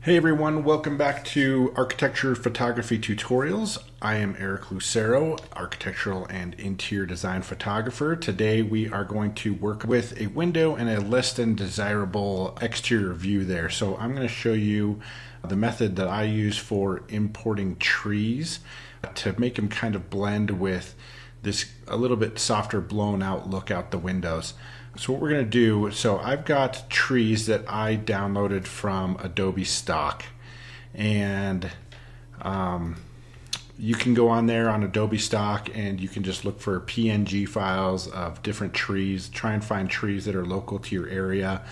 Hey everyone, welcome back to Architecture Photography Tutorials. I am Eric Lucero, architectural and interior design photographer. Today we are going to work with a window and a less than desirable exterior view there. So I'm going to show you the method that I use for importing trees to make them kind of blend with this a little bit softer blown out look out the windows. So what we're going to do, so I've got trees that I downloaded from Adobe Stock, and you can go on there on Adobe Stock and you can just look for PNG files of different trees, try and find trees that are local to your area.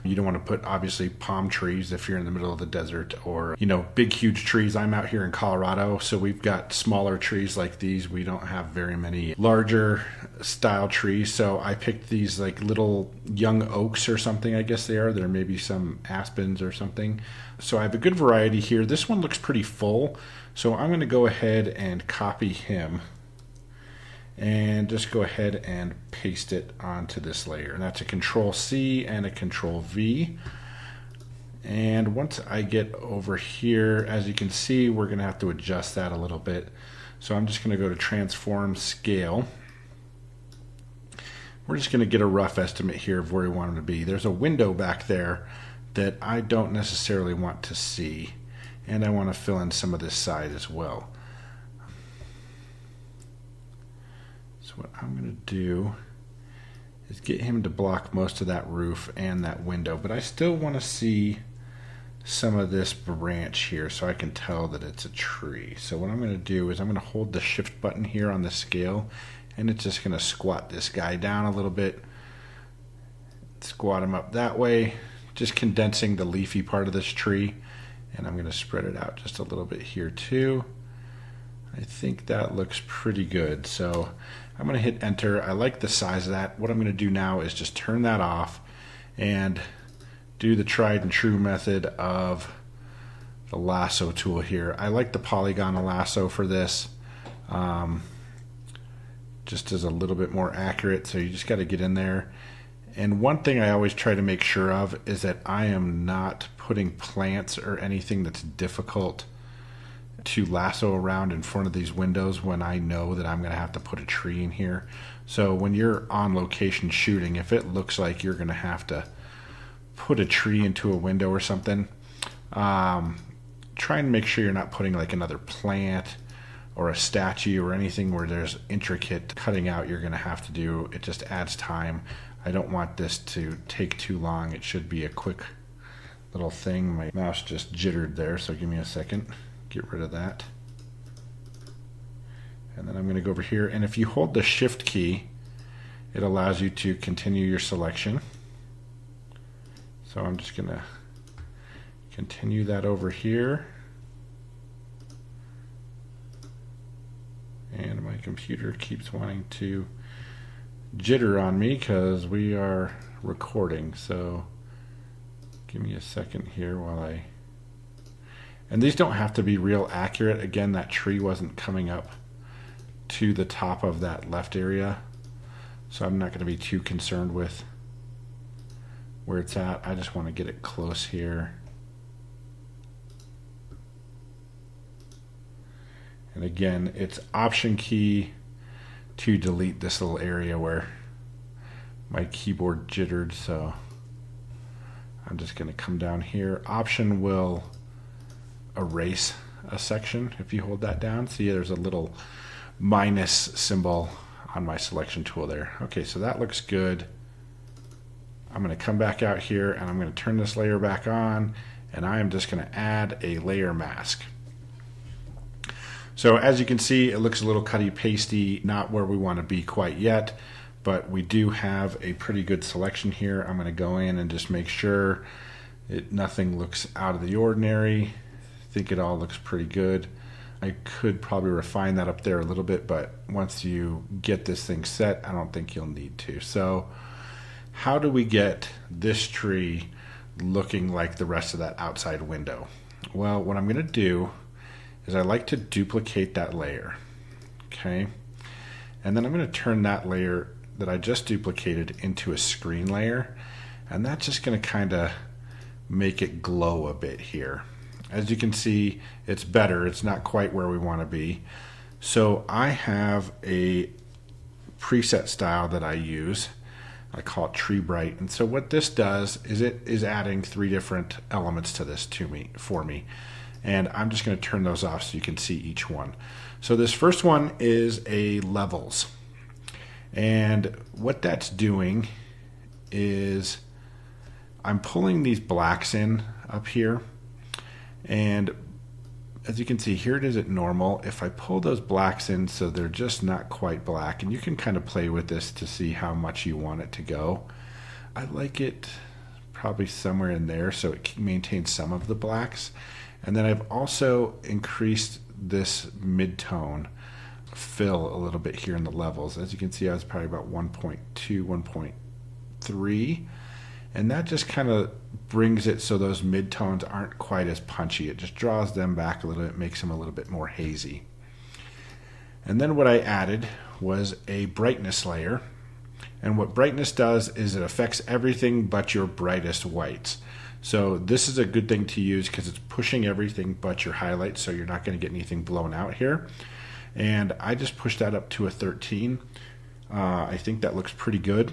You don't want to put obviously palm trees if you're in the middle of the desert, or big huge trees. I'm out here in Colorado, so we've got smaller trees like these. We don't have very many larger style trees, so I picked these like little young oaks or something, I guess they are. There may be some aspens or something. So I have a good variety here. This one looks pretty full, so I'm going to go ahead and copy him and just go ahead and paste it onto this layer. And that's a Control C and a Control V. And once I get over here, as you can see, we're going to have to adjust that a little bit. So I'm just going to go to Transform Scale. We're just going to get a rough estimate here of where we want them to be. There's a window back there that I don't necessarily want to see, and I want to fill in some of this side as well. So what I'm going to do is get him to block most of that roof and that window, but I still want to see some of this branch here so I can tell that it's a tree. So what I'm going to do is I'm going to hold the shift button here on the scale, and it's just going to squat this guy down a little bit, squat him up that way, just condensing the leafy part of this tree, and I'm going to spread it out just a little bit here too. I think that looks pretty good. So I'm going to hit enter. I like the size of that. What I'm going to do now is just turn that off and do the tried and true method of the lasso tool here. I like the polygon lasso for this. Just as a little bit more accurate, so you just got to get in there. And one thing I always try to make sure of is that I am not putting plants or anything that's difficult to lasso around in front of these windows when I know that I'm going to have to put a tree in here. So when you're on location shooting, if it looks like you're going to have to put a tree into a window or something, try and make sure you're not putting like another plant or a statue or anything where there's intricate cutting out you're going to have to do. It just adds time. I don't want this to take too long. It should be a quick little thing. My mouse just jittered there, so give me a second. Get rid of that. And then I'm going to go over here, and if you hold the shift key, it allows you to continue your selection. So I'm just going to continue that over here. And my computer keeps wanting to jitter on me because we are recording, so give me a second here while I... And these don't have to be real accurate. Again, that tree wasn't coming up to the top of that left area, so I'm not going to be too concerned with where it's at. I just want to get it close here. And again, it's Option key to delete this little area where my keyboard jittered, so I'm just going to come down here. Option will erase a section if you hold that down. See, there's a little minus symbol on my selection tool there. Okay, so that looks good. I'm going to come back out here and I'm going to turn this layer back on, and I am just going to add a layer mask. So as you can see, it looks a little cutty pasty, not where we want to be quite yet, but we do have a pretty good selection here. I'm going to go in and just make sure nothing looks out of the ordinary. I think it all looks pretty good. I could probably refine that up there a little bit, but once you get this thing set, I don't think you'll need to. So how do we get this tree looking like the rest of that outside window? Well, what I'm going to do is I like to duplicate that layer, okay? And then I'm going to turn that layer that I just duplicated into a screen layer, and that's just going to kind of make it glow a bit here. As you can see, it's better. It's not quite where we want to be. So I have a preset style that I use. I call it Tree Bright. And so what this does is it is adding 3 different elements to this for me. And I'm just going to turn those off so you can see each one. So this first one is a levels. And what that's doing is I'm pulling these blacks in up here. And as you can see, here it is at normal. If I pull those blacks in so they're just not quite black, and you can kind of play with this to see how much you want it to go. I like it probably somewhere in there so it maintains some of the blacks. And then I've also increased this mid-tone fill a little bit here in the levels. As you can see, I was probably about 1.2, 1.3. And that just kind of brings it so those mid-tones aren't quite as punchy. It just draws them back a little bit, makes them a little bit more hazy. And then what I added was a brightness layer. And what brightness does is it affects everything but your brightest whites. So this is a good thing to use because it's pushing everything but your highlights, so you're not going to get anything blown out here. And I just pushed that up to a 13. I think that looks pretty good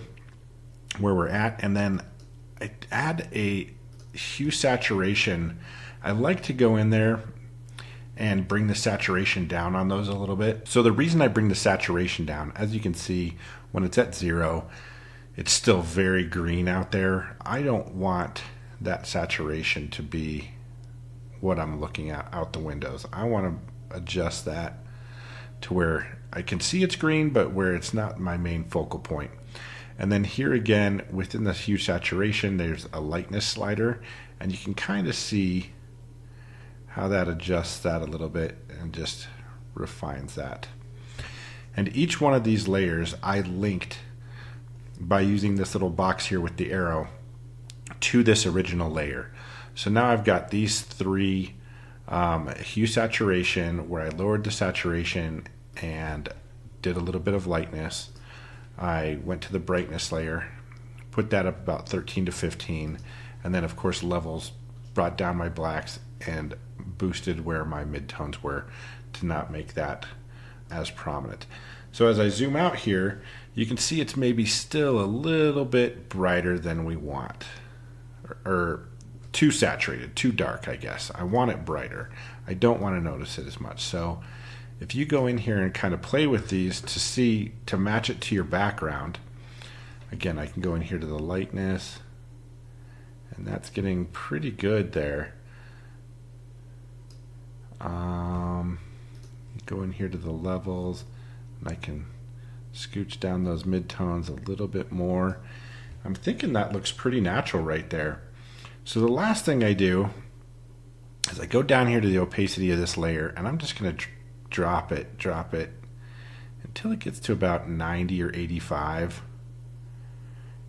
where we're at. And then I add a hue saturation. I like to go in there and bring the saturation down on those a little bit. So the reason I bring the saturation down, as you can see, when it's at 0, it's still very green out there. I don't want that saturation to be what I'm looking at out the windows. I want to adjust that to where I can see it's green, but where it's not my main focal point. And then here again, within the hue saturation, there's a lightness slider, and you can kind of see how that adjusts that a little bit and just refines that. And each one of these layers I linked by using this little box here with the arrow to this original layer. So now I've got these 3 hue saturation where I lowered the saturation and did a little bit of lightness. I went to the brightness layer, put that up about 13 to 15, and then of course levels, brought down my blacks and boosted where my midtones were to not make that as prominent. So as I zoom out here, you can see it's maybe still a little bit brighter than we want, or too saturated, too dark, I guess. I want it brighter. I don't want to notice it as much. So if you go in here and kind of play with these to match it to your background, again, I can go in here to the lightness, and that's getting pretty good there. Go in here to the levels, and I can scooch down those midtones a little bit more. I'm thinking that looks pretty natural right there. So the last thing I do is I go down here to the opacity of this layer, and I'm just going to drop it until it gets to about 90 or 85,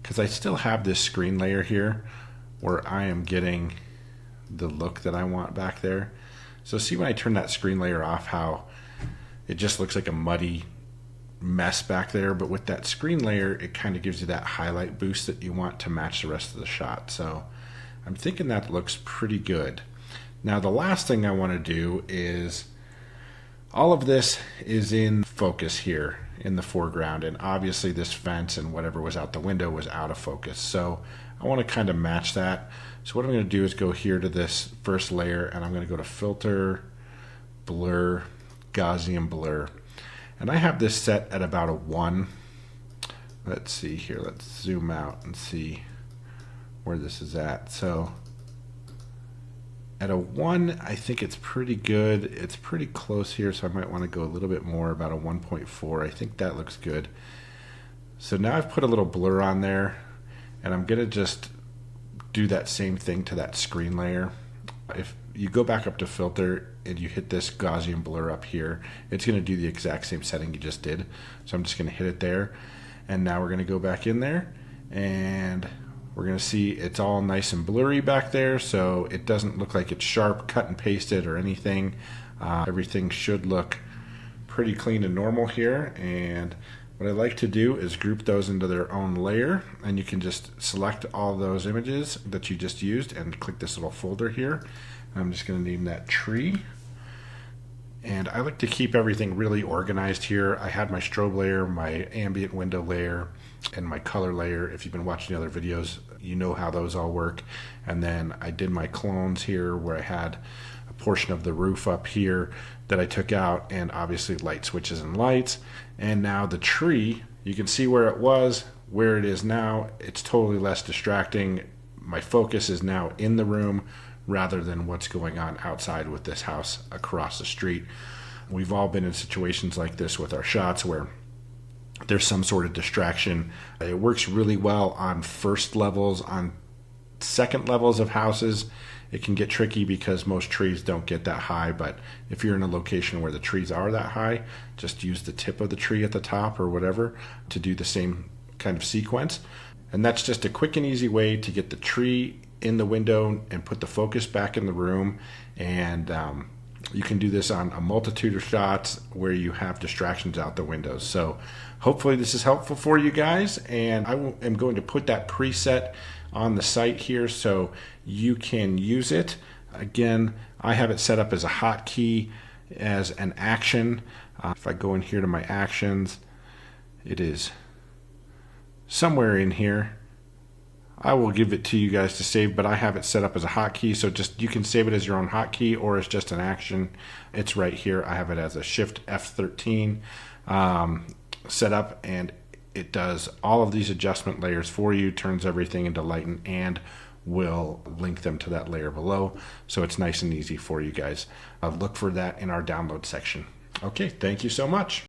because I still have this screen layer here where I am getting the look that I want back there. So see when I turn that screen layer off how it just looks like a muddy mess back there, but with that screen layer it kind of gives you that highlight boost that you want to match the rest of the shot. So I'm thinking that looks pretty good. Now the last thing I want to do is, all of this is in focus here in the foreground, and obviously this fence and whatever was out the window was out of focus. So I want to kind of match that. So what I'm going to do is go here to this first layer, and I'm going to go to Filter, Blur, Gaussian Blur. And I have this set at about a 1. Let's see here. Let's zoom out and see where this is at. So at a 1, I think it's pretty good. It's pretty close here, so I might want to go a little bit more, about a 1.4. I think that looks good. So now I've put a little blur on there, and I'm going to just do that same thing to that screen layer. If you go back up to Filter and you hit this Gaussian Blur up here, it's going to do the exact same setting you just did. So I'm just going to hit it there, and now we're going to go back in there, and we're going to see it's all nice and blurry back there, so it doesn't look like it's sharp, cut and pasted or anything. Everything should look pretty clean and normal here. And what I like to do is group those into their own layer, and you can just select all those images that you just used and click this little folder here. I'm just going to name that tree. And I like to keep everything really organized here. I had my strobe layer, my ambient window layer, and my color layer. If you've been watching the other videos, you know how those all work. And then I did my clones here where I had a portion of the roof up here that I took out, and obviously light switches and lights. And now the tree, you can see where it was, where it is now. It's totally less distracting. My focus is now in the room rather than what's going on outside with this house across the street. We've all been in situations like this with our shots where there's some sort of distraction. It works really well on first levels. On second levels of houses, it can get tricky because most trees don't get that high, but if you're in a location where the trees are that high, just use the tip of the tree at the top or whatever to do the same kind of sequence. And that's just a quick and easy way to get the tree in the window and put the focus back in the room. And you can do this on a multitude of shots where you have distractions out the windows. So hopefully this is helpful for you guys, and I am going to put that preset on the site here so you can use it. Again, I have it set up as a hotkey, as an action. If I go in here to my actions, it is somewhere in here. I will give it to you guys to save, but I have it set up as a hotkey, so just you can save it as your own hotkey or as just an action. It's right here. I have it as a Shift F13 set up, and it does all of these adjustment layers for you, turns everything into lighten, and will link them to that layer below. So it's nice and easy for you guys. Look for that in our download section. Okay, thank you so much.